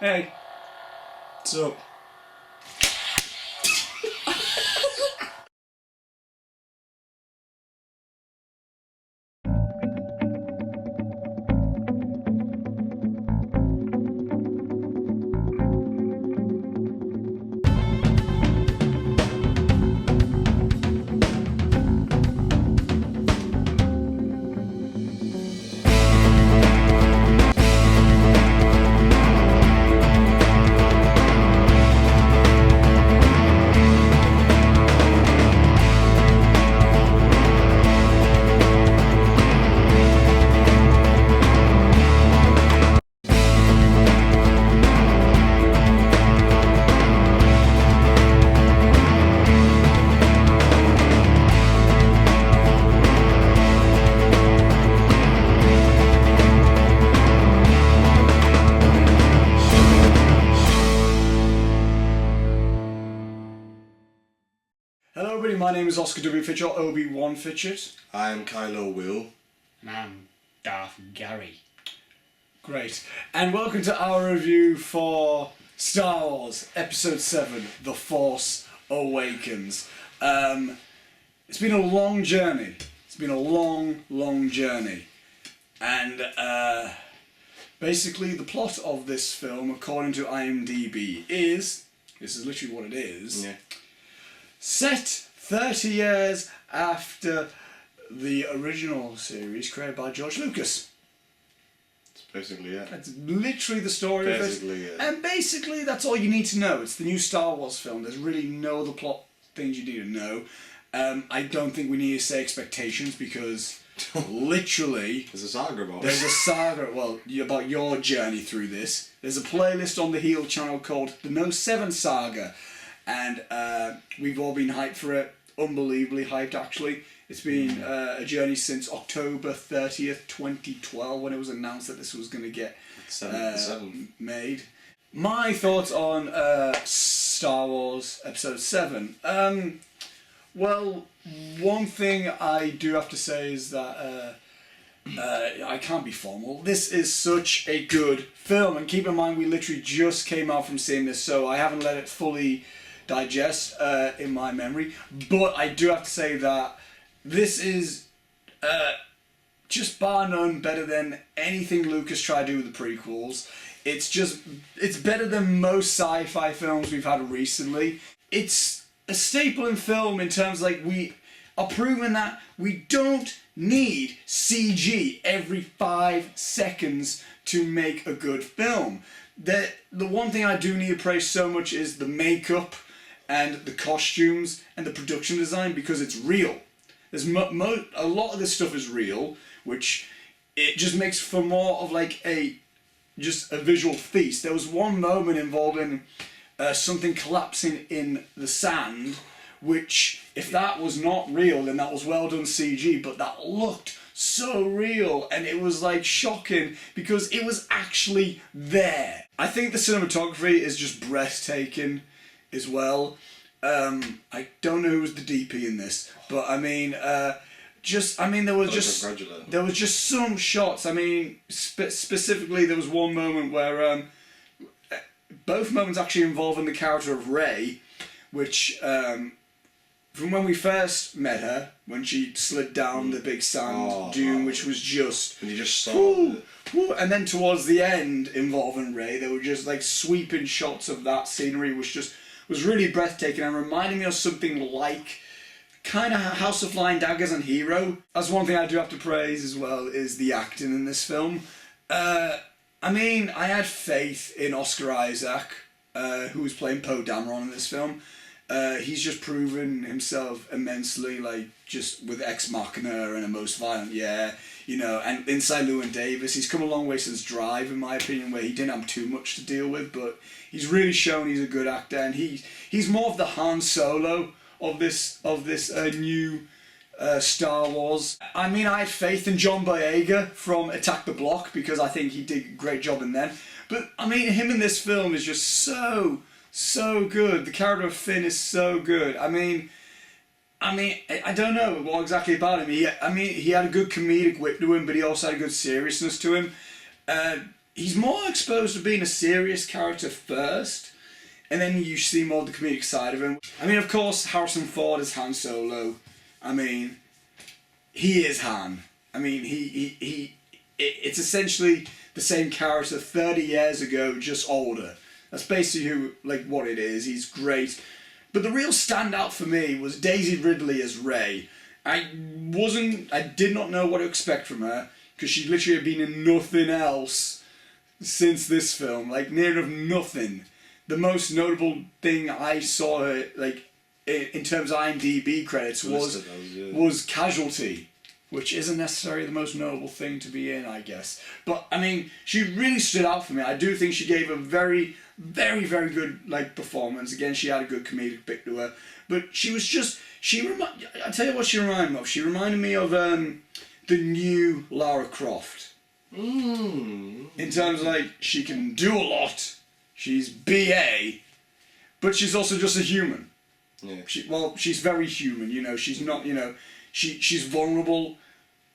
Hey. What's up? Hello everybody, my name is Oscar W. Fitchett, Obi-Wan Fitchett. I am Kylo Will. And I'm Darth Gary. Great. And welcome to our review for Star Wars Episode 7, The Force Awakens. It's been a long journey. It's been a long journey. And basically the plot of this film, according to IMDb, is... This is literally what it is. Yeah. Set 30 years after the original series created by George Lucas. That's basically it. That's literally the story Basically, of it. yeah. And basically that's all you need to know. It's the new Star Wars film. There's really no other plot things you need to know. I don't think we need to say expectations because literally... There's a saga about There's it. a saga, well, about your journey through this. There's a playlist on the Heel channel called the No VII Saga. And we've all been hyped for it, unbelievably hyped actually. It's been a journey since October 30th, 2012 when it was announced that this was going to get made. My thoughts on Star Wars Episode 7. Well, one thing I do have to say is that I can't be formal. This is such a good film, and keep in mind we literally just came out from seeing this, so I haven't let it fully digest in my memory, but I do have to say that this is just bar none better than anything Lucas tried to do with the prequels. It's better than most sci-fi films we've had recently. It's a staple in film in terms like we are proving that we don't need CG every 5 seconds to make a good film. The one thing I do need to praise so much is the makeup and the costumes and the production design, because it's real. There's a lot of this stuff is real, which it just makes for more of like just a visual feast. There was one moment involving something collapsing in the sand, which if that was not real then that was well done CG, but that looked so real and it was like shocking because it was actually there. I think the cinematography is just breathtaking as well. I don't know who was the DP in this, but I mean, there was just some shots. I mean, specifically there was one moment where both moments actually involving the character of Rey, which from when we first met her, when she slid down the big sand dune, which was just... And you just saw and then towards the end, involving Rey, there were just like sweeping shots of that scenery, which just was really breathtaking and reminded me of something like kind of House of Flying Daggers and Hero. That's one thing I do have to praise as well, is the acting in this film. I mean, I had faith in Oscar Isaac, who was playing Poe Dameron in this film. He's just proven himself immensely, like, just with Ex Machina and A Most Violent Year, you know, and inside Llewyn Davis. He's come a long way since Drive, in my opinion, where he didn't have too much to deal with, but he's really shown he's a good actor, and he's more of the Han Solo of this new Star Wars. I mean, I had faith in John Boyega from Attack the Block, because I think he did a great job in them. But, I mean, him in this film is just so good. The character of Finn is so good. I mean, I don't know what exactly about him. He had a good comedic wit to him, but he also had a good seriousness to him. he's more exposed to being a serious character first, and then you see more of the comedic side of him. I mean, of course, Harrison Ford is Han Solo. I mean, he is Han. I mean, it's essentially the same character 30 years ago, just older. That's basically what it is. He's great. But the real standout for me was Daisy Ridley as Rey. I did not know what to expect from her, because she literally had been in nothing else since this film, near enough nothing. The most notable thing I saw her, in terms of IMDb credits, was Casualty, which isn't necessarily the most notable thing to be in, I guess. But, I mean, she really stood out for me. I do think she gave a very, very, very good, performance. Again, she had a good comedic bit to her. But she was just... I'll tell you what she reminded me of. She reminded me of the new Lara Croft. In terms of, she can do a lot. She's BA. But she's also just a human. Yeah. She's very human, She's not, she's vulnerable,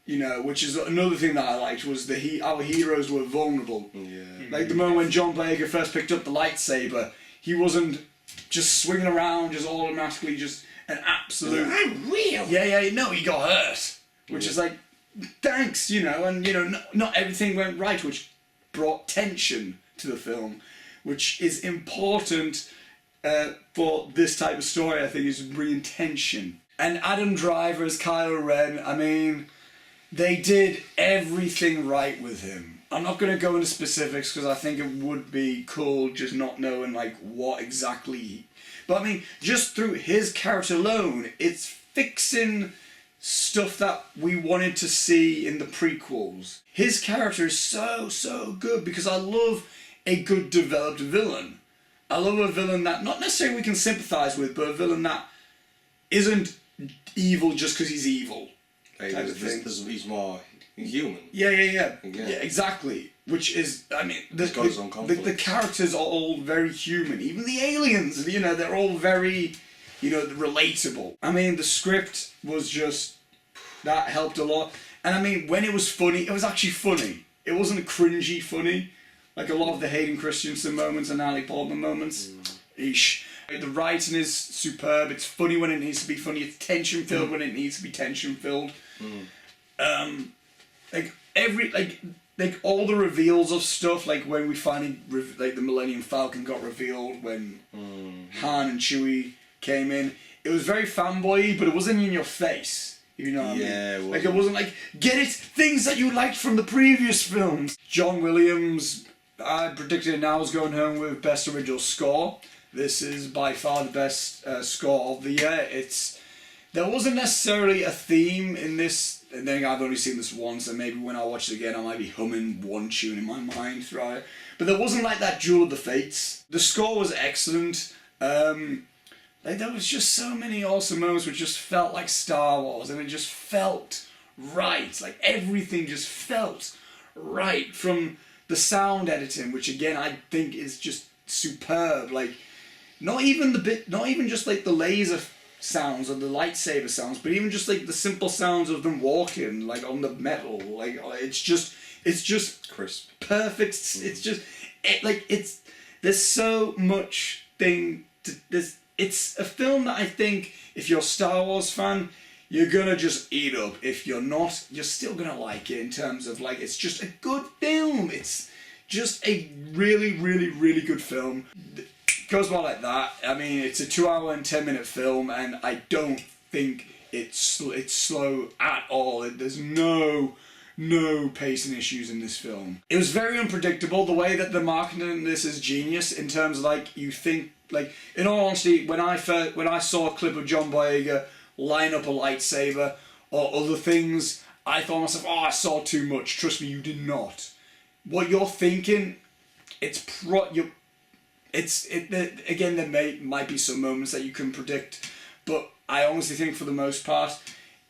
which is another thing that I liked, was our heroes were vulnerable. Yeah. The moment when John Boyega first picked up the lightsaber, he wasn't just swinging around, just automatically just an absolute... I'm real! Yeah, no, he got hurt. Which is thanks, and, not everything went right, which brought tension to the film, which is important for this type of story, I think, is bringing tension. And Adam Driver as Kylo Ren, I mean, they did everything right with him. I'm not going to go into specifics because I think it would be cool just not knowing what exactly. But I mean, just through his character alone, it's fixing stuff that we wanted to see in the prequels. His character is so good because I love a good developed villain. I love a villain that not necessarily we can sympathise with, but a villain that isn't evil just because he's evil. He's more human. Yeah, exactly. Which is, I mean, the characters are all very human. Even the aliens, they're all very, relatable. I mean, the script was just, that helped a lot. And I mean, when it was funny, it was actually funny. It wasn't cringy funny, like a lot of the Hayden Christensen moments and Natalie Portman moments. Eesh. The writing is superb. It's funny when it needs to be funny. It's tension filled when it needs to be tension filled. All the reveals of stuff, when we finally the Millennium Falcon got revealed, when Han and Chewie came in, it was very fanboy, but it wasn't in your face. You know what I mean? It wasn't get it, things that you liked from the previous films. John Williams, I predicted it now, is going home with Best Original Score. This is by far the best score of the year. There wasn't necessarily a theme in this, and then I've only seen this once, and maybe when I watch it again I might be humming one tune in my mind throughout it. But there wasn't that Duel of the Fates. The score was excellent. There was just so many awesome moments which just felt like Star Wars, and it just felt right. Everything just felt right, from the sound editing, which again I think is just superb. Not even just the laser sounds or the lightsaber sounds, but even just the simple sounds of them walking on the metal. It's just crisp, perfect. It's just there's so much thing to this. It's a film that I think if you're a Star Wars fan, you're gonna just eat up. If you're not, you're still gonna like it, in terms of it's just a good film. It's just a really, really, really good film. Goes well like that. I mean, it's a 2 hour and 10 minute film, and I don't think it's slow at all. There's no pacing issues in this film. It was very unpredictable. The way that the marketing in this is genius, in terms of you think, in all honesty, when I saw a clip of John Boyega line up a lightsaber or other things, I thought to myself, oh, I saw too much. Trust me, you did not. What you're thinking, again, there might be some moments that you can predict, but I honestly think for the most part,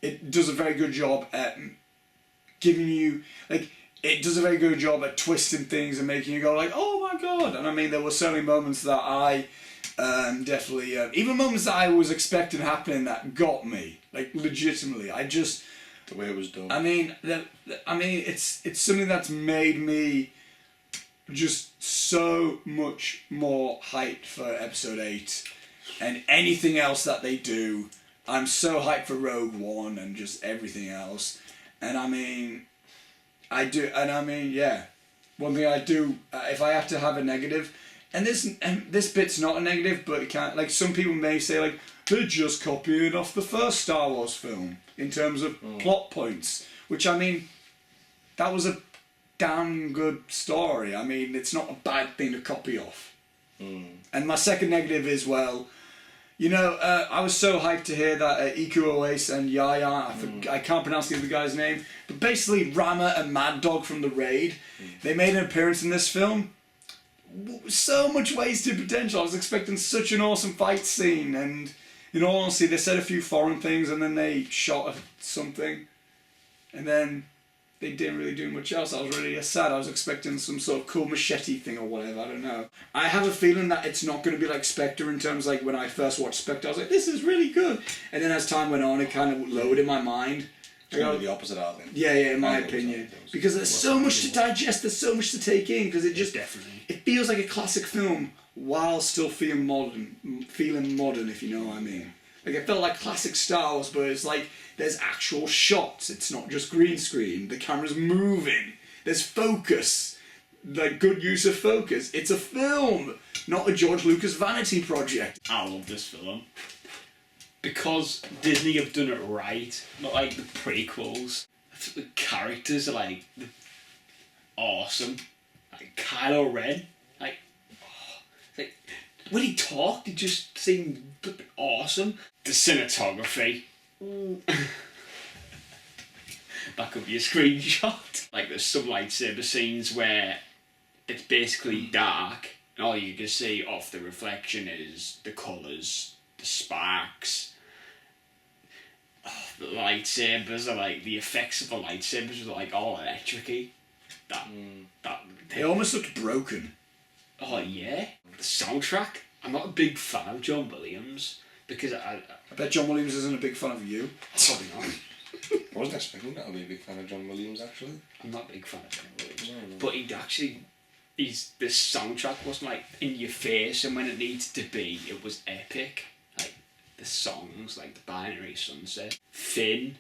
it does a very good job at giving you, it does a very good job at twisting things and making you go oh my god. And I mean, there were certainly moments that I definitely, even moments that I was expecting happening that got me, legitimately. The way it was done. I mean, it's something that's made me just so much more hyped for episode 8 and anything else that they do. I'm so hyped for Rogue One and just everything else. And I mean, yeah. One thing I do, if I have to have a negative, and this bit's not a negative, but it can't, like, some people may say, like, they're just copying off the first Star Wars film in terms of plot points, which, I mean, that was a damn good story. I mean, it's not a bad thing to copy off. And my second negative is, well, you know, I was so hyped to hear that Iku Oase and Yaya, I can't pronounce the other guy's name, but basically Rama and Mad Dog from The Raid, they made an appearance in this film. So much wasted potential. I was expecting such an awesome fight scene, and in all honesty, they said a few foreign things, and then they shot something, and then they didn't really do much else. I was really sad. I was expecting some sort of cool machete thing or whatever, I don't know. I have a feeling that it's not going to be like Spectre in terms, like, when I first watched Spectre, I was like, this is really good. And then as time went on, it kind of lowered in my mind. It's really the opposite, I think. Yeah, in my opinion. Because there's so much to digest, there's so much to take in, because it just... Definitely. It feels like a classic film while still feeling modern, if you know what I mean. Like, it felt like classic Star Wars, but it's like there's actual shots. It's not just green screen. The camera's moving. There's focus. Like, good use of focus. It's a film, not a George Lucas vanity project. I love this film. Because Disney have done it right, not like the prequels. The characters are like awesome. Like Kylo Ren, like when he talked, it just seemed awesome. The cinematography. That could be a screenshot. Like, there's some lightsaber scenes where it's basically dark, and all you can see off the reflection is the colours, the sparks. The lightsabers are like, the effects of the lightsabers are like all electric-y. They almost looked broken. Oh yeah. The soundtrack, I'm not a big fan of John Williams because I bet John Williams isn't a big fan of you. probably not. I wasn't expecting that to be a big fan of John Williams, actually. I'm not a big fan of John Williams. No. But this soundtrack wasn't like in your face, and when it needed to be, it was epic. Like the songs, like the Binary Sunset, Finn,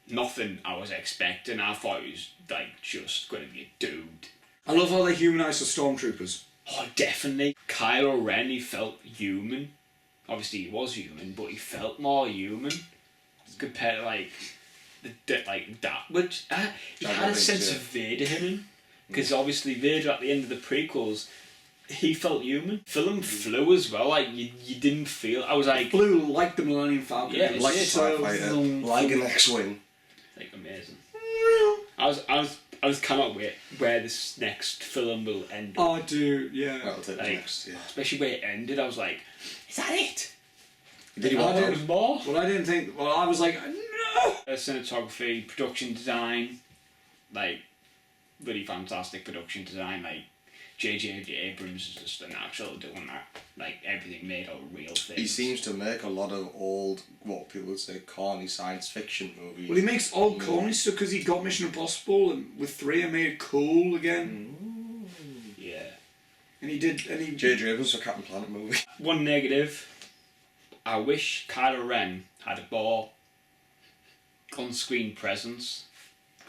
nothing I was expecting. I thought it was like just going to be a dude. I love how they humanise the stormtroopers. Oh, definitely. Kylo Ren, he felt human. Obviously, he was human, but he felt more human compared to like that. Which he had a sense of Vader in him, because obviously Vader at the end of the prequels, he felt human. Film flew as well. Like you didn't feel. I was like flew like the Millennium Falcon. Yeah, like a TIE fighter, like an X-wing. Like amazing. I was cannot wait where this next film will end. Oh, dude, yeah. That'll take Like, next, yeah. especially where it ended, I was like, is that it? Did you I want thought it was more. Well, I didn't think. Well, I was like, no. Cinematography, production design, like really fantastic production design. Like J.J. Abrams is just a natural doing that. Like everything made out of real things. He seems to make a lot of old, what people would say, corny science fiction movies. Well, he makes old corny stuff because he got Mission Impossible and with 3 and made it cool again. Yeah. And he did. And he. J.J. Abrams for Captain Planet movie. One negative. I wish Kylo Ren had a more on-screen presence.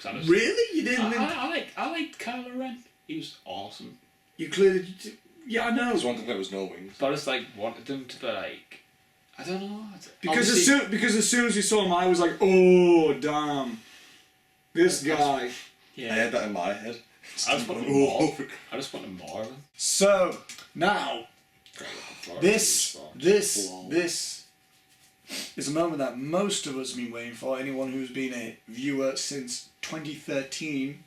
Really? You didn't? I liked Kylo Ren. He was awesome. You clearly. Yeah, I know. There's one thing that was no wings. But I just like wanted them to be like, I don't know. Because as soon as you saw him, I was like, oh damn, this guy. Yeah. I had that in my head. I just wanted more. I just wanted more of him. So now, this is a moment that most of us have been waiting for. Anyone who's been a viewer since 2013.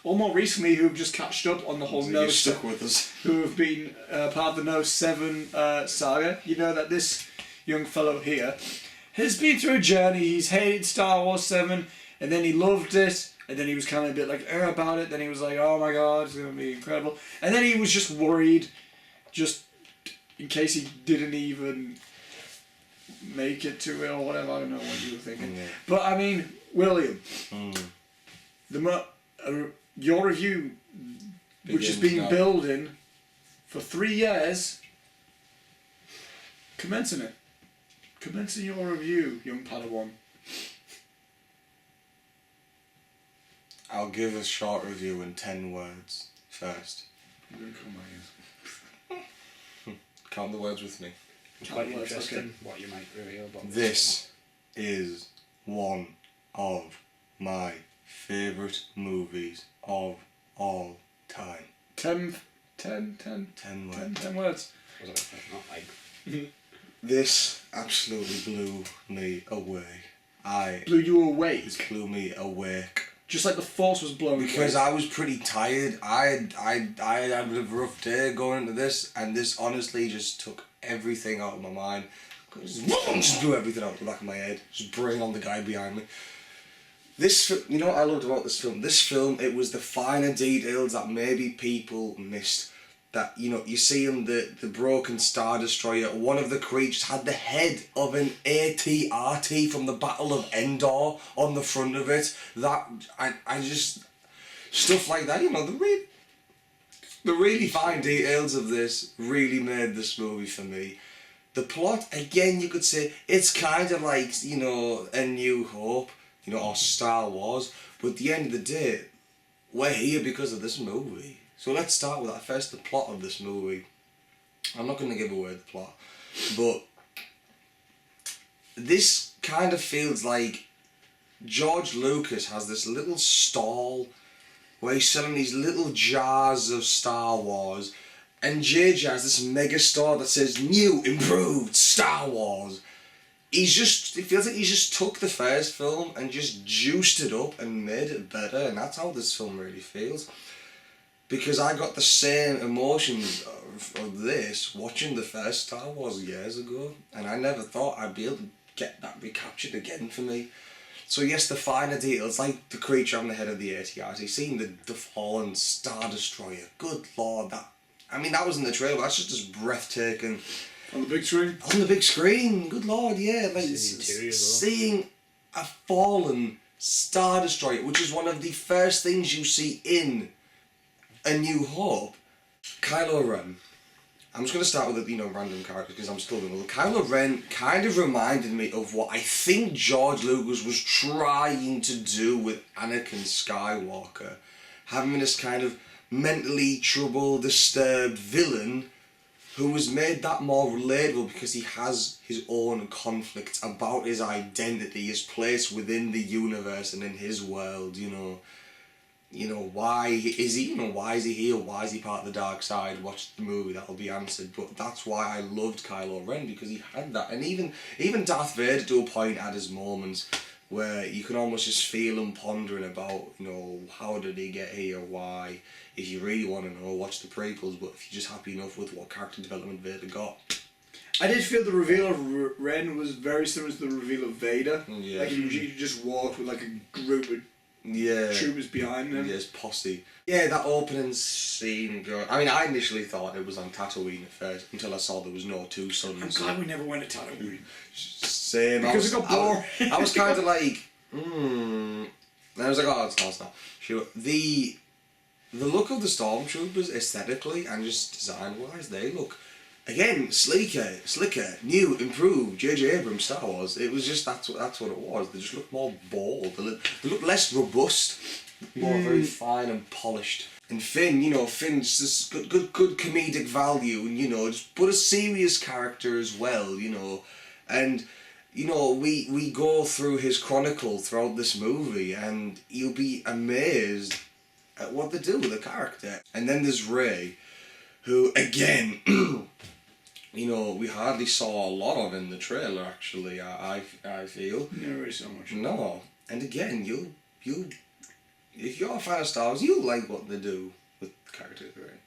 Or more recently, who've just catched up on the whole stuck with us. Who have been part of the No VII saga. You know that this young fellow here has been through a journey. He's hated Star Wars 7, and then he loved it, and then he was kind of a bit like about it. Then he was like, oh my god, it's going to be incredible. And then he was just worried, just in case he didn't even make it to it or whatever. I don't know what you were thinking. But I mean, William, your review, which has been building for 3 years, commencing it. Commencing your review, young Padawan. I'll give a short review in 10 words first. I'm going to call my ears. Count the words with me. Quite interesting what you might reveal about This is one of my favourite movies of all time. 10 words. 10 words. Was it not like... This absolutely blew me away. Blew you away. It blew me awake. Just like the Force was blown Because away. I was pretty tired. I had a rough day going into this, and this honestly just took everything out of my mind. Just blew everything out the back of my head. Just bring on the guy behind me. You know what I loved about this film? This film, it was the finer details that maybe people missed. That, you know, you see in the broken Star Destroyer, one of the creatures had the head of an AT-RT from the Battle of Endor on the front of it. That, I just, stuff like that, you know, the really fine details of this really made this movie for me. The plot, again, you could say, it's kind of like, you know, A New Hope, you know, or Star Wars, but at the end of the day, we're here because of this movie. So let's start with that first, the plot of this movie. I'm not going to give away the plot, but this kind of feels like George Lucas has this little stall where he's selling these little jars of Star Wars, and JJ has this mega store that says new, improved Star Wars. It feels like he's just took the first film and just juiced it up and made it better, and that's how this film really feels. Because I got the same emotions of this watching the first Star Wars years ago, and I never thought I'd be able to get that recaptured again for me. So yes, the finer details, like the creature on the head of the AT-RT, seeing the fallen Star Destroyer, good lord, that was in the trailer, that's just as breathtaking. On the big screen? On the big screen, good lord, yeah, like seeing a fallen Star Destroyer, which is one of the first things you see in A New Hope. Kylo Ren. I'm just going to start with the, random characters because I'm still going to... Kylo Ren kind of reminded me of what I think George Lucas was trying to do with Anakin Skywalker. Having this kind of mentally troubled, disturbed villain who was made that more relatable because he has his own conflicts about his identity, his place within the universe and in his world, why is he here? Why is he part of the dark side? Watch the movie, that'll be answered. But that's why I loved Kylo Ren, because he had that. And even Darth Vader to a point had his moments where you can almost just feel him pondering about, how did he get here, why. If you really want to know, watch the prequels, but if you're just happy enough with what character development Vader got. I did feel the reveal of Ren was very similar to the reveal of Vader. Yeah. Like he just walked with like a group of troopers behind him. Yes, posse. Yeah, that opening scene. I initially thought it was on Tatooine at first until I saw there was no two suns. I'm glad we never went to Tatooine. Same. Because it got boring. I was kind of like, And I was like, oh, it's not. Sure. The look of the Stormtroopers aesthetically and just design-wise, they look, again, slicker, new, improved, J.J. Abrams Star Wars. It was just, that's what it was. They just look more bold. They look less robust, more very fine and polished. And Finn's just good comedic value, and just put a serious character as well, and we go through his chronicle throughout this movie, and you'll be amazed at what they do with the character. And then there's Rey, who again, we hardly saw a lot of in the trailer. Actually, I feel. Never really so much. No, and again, you if you're a fan of Star Wars, you'll like what they do with the character of Rey.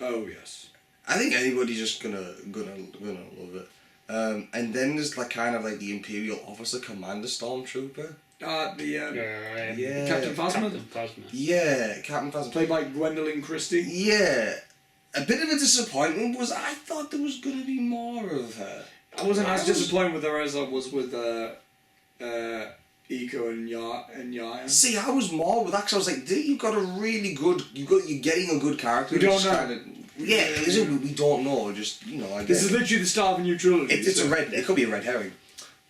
Oh yes. I think anybody's just gonna love it. And then there's kind of the Imperial Officer Commander Stormtrooper. Captain Phasma? Yeah, Captain Phasma. Played by Gwendolyn Christie. Yeah. A bit of a disappointment was I thought there was going to be more of her. I wasn't as disappointed with her as I was with Eco and Yaya. See, I was more with that 'cause I was like, dude, you've got a really good, you're getting a good character. We don't know. Kinda, yeah, is it? We don't know. Just I guess This is literally the start of a new trilogy. it's a red. It could be a red herring.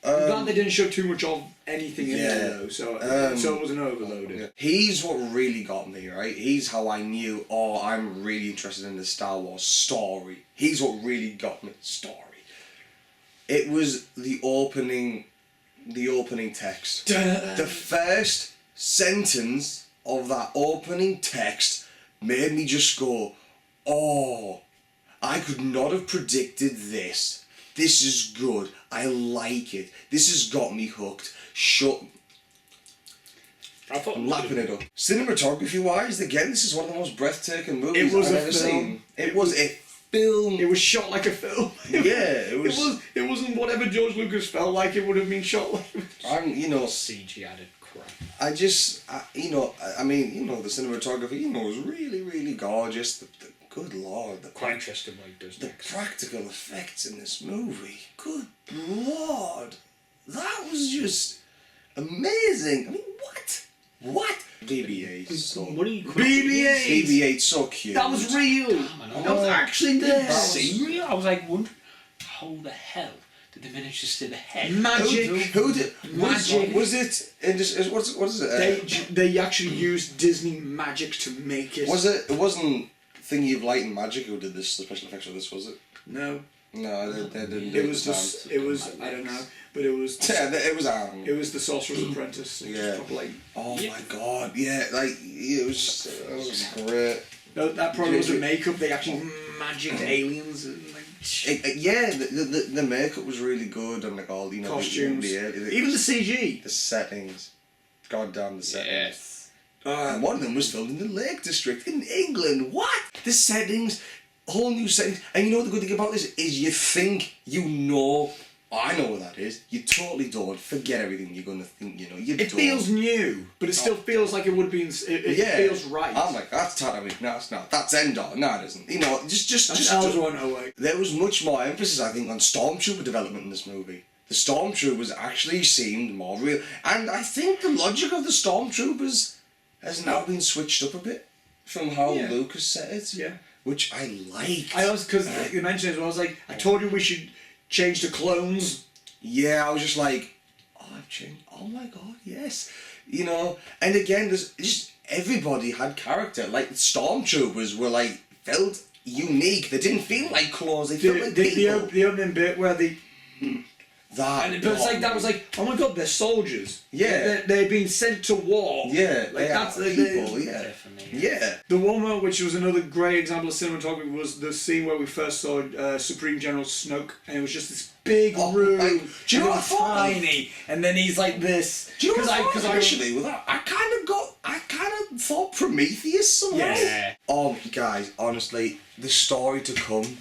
I'm glad they didn't show too much of anything in there though, so it wasn't overloaded. Yeah. He's what really got me, right? He's how I knew, I'm really interested in the Star Wars story. He's what really got me. Story. It was the opening text. The first sentence of that opening text made me just go, oh, I could not have predicted this. This is good. I like it. This has got me hooked. I'm lapping it up. Cinematography wise, again, this is one of the most breathtaking movies I've ever seen. It was a film. It was shot like a film. Yeah, it was. It wasn't whatever George Lucas felt like it would have been shot like. CG added crap. the cinematography, was really, really gorgeous. Good lord, Quite interested what he does the next. practical effects in this movie. Good lord, that was just amazing. I mean, what? BB-8. So BB-8. BB-8, so cute. That was real. That was actually there. Real? I was like, how the hell did they manage to stay the head? Magic. Who did? Magic. Was it? What is it? They actually used Disney magic to make it. Was it? It wasn't Thingy of Light and Magic who did this. The special effects for this, was it? No. No, they didn't. It was just. It was. I don't know. But it was. Yeah, it was. It was the Sorcerer's Apprentice. Yeah. Like, oh my god! Yeah, like it was great. no, that probably wasn't makeup. They actually magic aliens and like. The makeup was really good and like all Costumes. Even the CG. The settings. God damn the settings. Yes. And one of them was filmed in the Lake District in England. What? The settings, whole new settings. And you know what the good thing about this is? You think you know. I know what that is. You totally don't. Forget everything you're gonna think. You It feels new, but it still feels like it would be. It feels right. I'm like, that's Tatooine. No, it's not. That's Endor. No, it isn't. Just. L108. There was much more emphasis, I think, on Stormtrooper development in this movie. The Stormtroopers actually seemed more real, and I think the logic of the Stormtroopers has now been switched up a bit from how Lucas said it. Yeah. Which I like. I also, because you mentioned it as well, I was like, I told you we should change to clones. Yeah, I was just like, I've changed. Oh my god, yes. And again, there's just everybody had character. Like the Stormtroopers were felt unique. They didn't feel like clones. They felt like people. The opening bit where they. But it's like that was like, oh my god, they're soldiers. Yeah. They're being sent to war. Yeah, like that's the people. Yeah. Yeah. The one moment which was another great example of cinematography was the scene where we first saw Supreme General Snoke, and it was just this big room. Do you know what I thought? Tiny, and then he's like this. Do you know what I thought initially with that? I kind of thought Prometheus somehow. Yeah. Oh, guys, honestly, the story to come.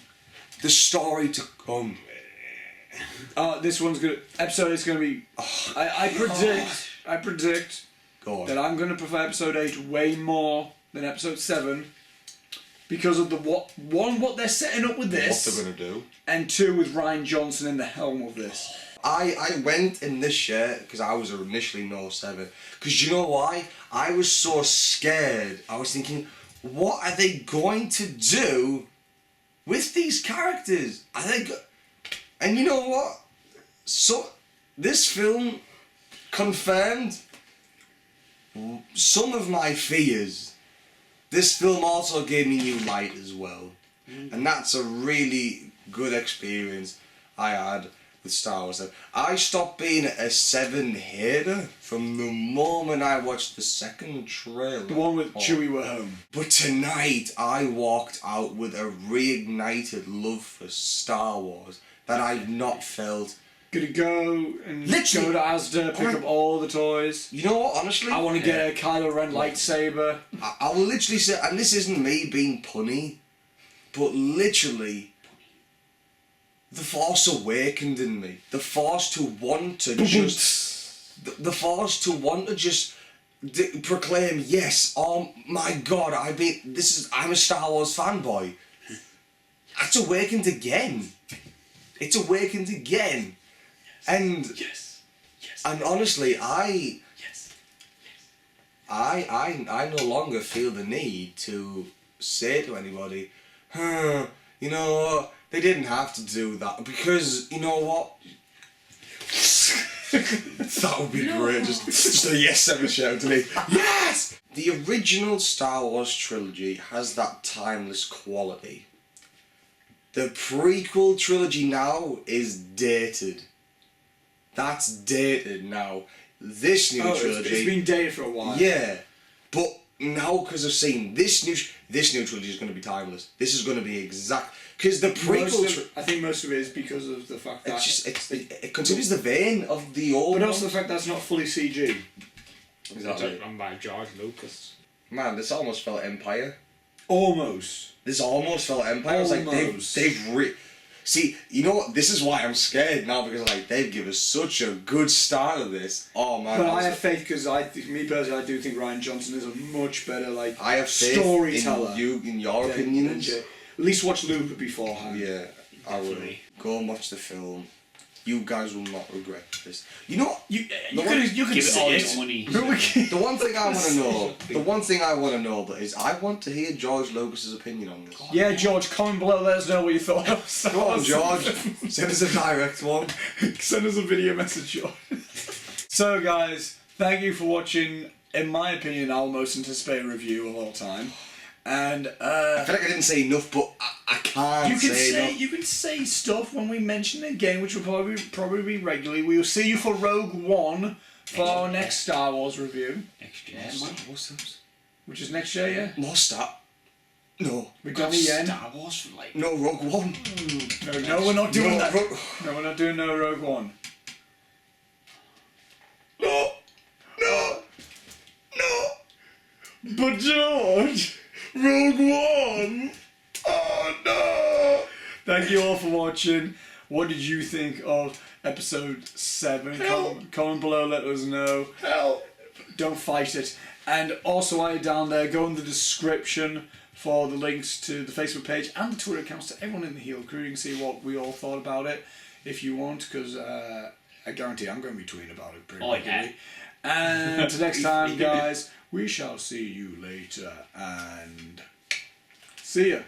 The story to come. This one's gonna. Episode 8's gonna be. I predict that I'm gonna prefer episode 8 way more than episode 7 because of what they're setting up with this. What they're gonna do. And 2 with Rian Johnson in the helm of this. I went in this shirt because I was initially No 7. Because you know why? I was so scared. I was thinking, what are they going to do with these characters? And you know what? So, this film confirmed some of my fears. This film also gave me new light as well. And that's a really good experience I had with Star Wars. I stopped being a 7 hater from the moment I watched the second trailer. The one with Chewie We're Home. But tonight, I walked out with a reignited love for Star Wars that I've not felt. Gonna go and go to Asda, pick up all the toys. You know what, honestly? I want to get a Kylo Ren lightsaber. I will literally say, and this isn't me being punny, but literally, the Force awakened in me. The Force to want to just... The Force to want to just proclaim, yes, oh my god, I'm a Star Wars fanboy. It's awakened again. It's awakened again. And And honestly, I Yes. no longer feel the need to say to anybody, you know, they didn't have to do that, because, you know what? That would be great, just a yes ever shout to me. Yes! The original Star Wars trilogy has that timeless quality. The prequel trilogy now is dated. That's dated now. This new trilogy... It's been dated for a while. Yeah, but now, because I've seen this new trilogy is going to be timeless. This is going to be exact... Because the prequel... I think most of it is because of the fact that... It continues the vein of the old... But also the fact that it's not fully CG. Exactly. It's run by George Lucas. Man, this almost felt Empire. Almost. This almost felt Empire. I was like, Almost. See, you know what? This is why I'm scared now, because like they've given us such a good start of this. Oh man! But I have faith, because me personally, I do think Rian Johnson is a much better I have faith storyteller. in your opinions. At least watch Looper beforehand. Yeah, I will. Go and watch the film. You guys will not regret this. You know what? You The could Give it all see your money. The one thing I want to know, but is I want to hear George Lucas's opinion on this. Yeah, George, comment below. Let us know what you thought. Go on, George. Send us a direct one. Send us a video message, George. So, guys, thank you for watching, in my opinion, our most anticipated review of all time. And I feel like I didn't say enough, but I can't say enough. You can say stuff when we mention it again, which will probably be regularly. We will see you for Rogue One for our next Star Wars review. Next year, What's those? Which is next year, yeah? More Star... No. We've done it again. Star Wars for like... No, Rogue One. No, we're not doing that. No, We're not doing no Rogue One. No. But George, Rogue One. Oh no! Thank you all for watching. What did you think of episode 7? Comment below, let us know. Hell. Don't fight it. And also, while you're down there, go in the description for the links to the Facebook page and the Twitter accounts to everyone in the Heel Crew. You can see what we all thought about it if you want, because I guarantee I'm going to be tweeting about it pretty regularly. And until next time, guys, we shall see you later, and see ya.